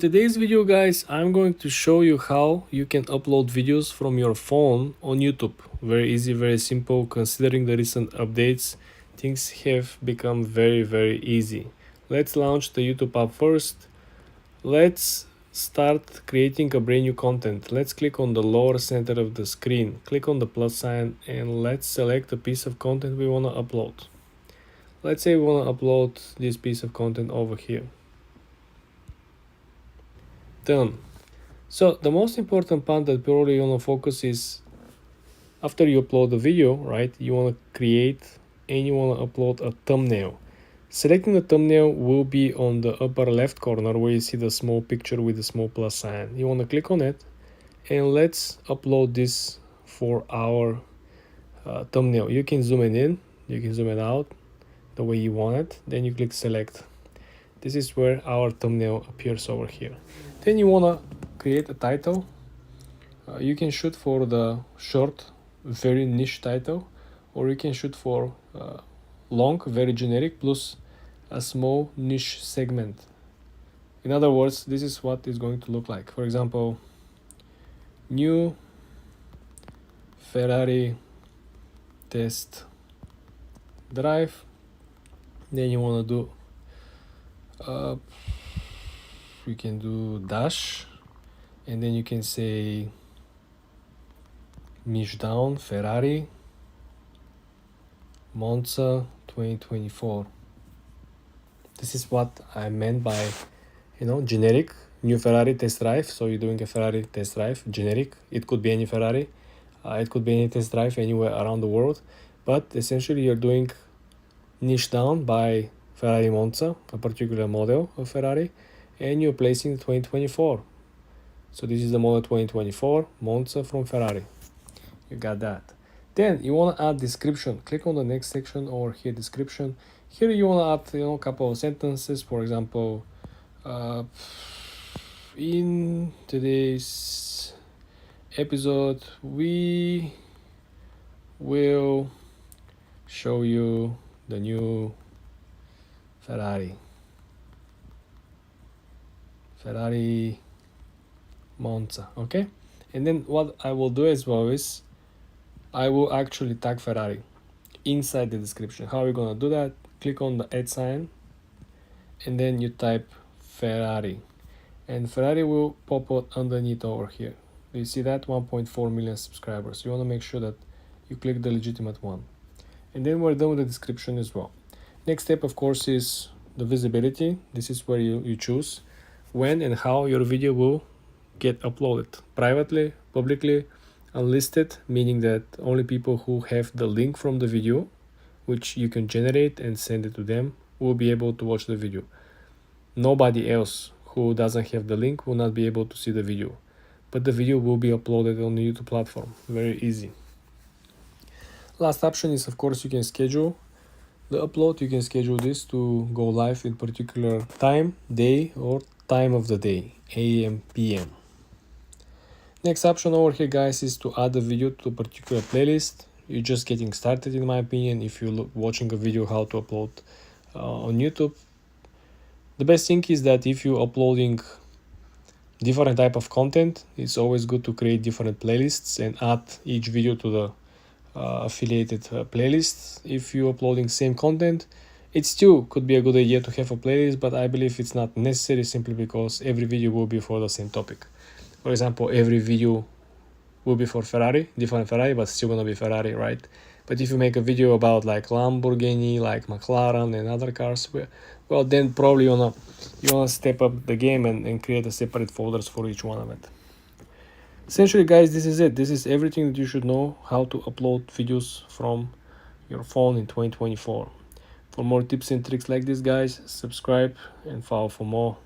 Today's video, guys, I'm going to show you how you can upload videos from your phone on YouTube. Very easy, very simple. Considering the recent updates, things have become very easy. Let's launch the YouTube app first. Let's start creating a brand new content. Let's click on the lower center of the screen, click on the plus sign, and let's select a piece of content we want to upload. Let's say we want to upload this piece of content over here. Done. So the most important part that probably you want to focus is after you upload the video, right? You want to create and you want to upload a thumbnail. Selecting the thumbnail will be on the upper left corner where you see the small picture with the small plus sign. You want to click on it and let's upload this for our thumbnail. You can zoom it in, you can zoom it out the way you want it. Then you click select. This is where our thumbnail appears over here. Then you want to create a title. You can shoot for the short, very niche title, or you can shoot for long, very generic, plus a small niche segment. In other words, this is what it's going to look like. For example, new Ferrari test drive. Then you want to do you can do dash, and then you can say Down Ferrari Monza 2024. This is what I meant by generic new Ferrari test drive. So you're doing a Ferrari test drive, generic. It could be any Ferrari, it could be any test drive anywhere around the world, but essentially you're doing niche down by Ferrari Monza, a particular model of Ferrari, and you're placing 2024. So this is the model 2024 Monza from Ferrari. You got that. Then you want to add description. Click on the next section over here, description. Here you want to add a couple of sentences. For example, in today's episode we will show you the new Ferrari Monza. Okay, and then what I will do as well is I will actually tag Ferrari inside the description. How are we gonna do that? Click on the add sign and then you type Ferrari, and Ferrari will pop out underneath over here. Do you see that? 1.4 million subscribers. You want to make sure that you click the legitimate one, and then we're done with the description as well. Next step, of course, is the visibility. This is where you choose when and how your video will get uploaded. Privately, publicly, unlisted, meaning that only people who have the link from the video, which you can generate and send it to them, will be able to watch the video. Nobody else who doesn't have the link will not be able to see the video, but the video will be uploaded on the YouTube platform. Very easy. Last option is, of course, you can schedule the upload. You can schedule this to go live in particular time, day, or time of the day, AM, PM. Next option over here, guys, is to add a video to a particular playlist. You're just getting started, in my opinion. If you're watching a video how to upload on YouTube, the best thing is that if you're uploading different type of content, it's always good to create different playlists and add each video to the affiliated playlists. If you're uploading same content, it still could be a good idea to have a playlist, but I believe it's not necessary simply because every video will be for the same topic. For example, every video will be for Ferrari, different Ferrari, but still gonna be Ferrari, right? But if you make a video about like Lamborghini, like McLaren and other cars, well, then probably you wanna step up the game and create a separate folders for each one of it. Essentially, guys, this is it. This is everything that you should know how to upload videos from your phone in 2024. For more tips and tricks like this, guys, subscribe and follow for more.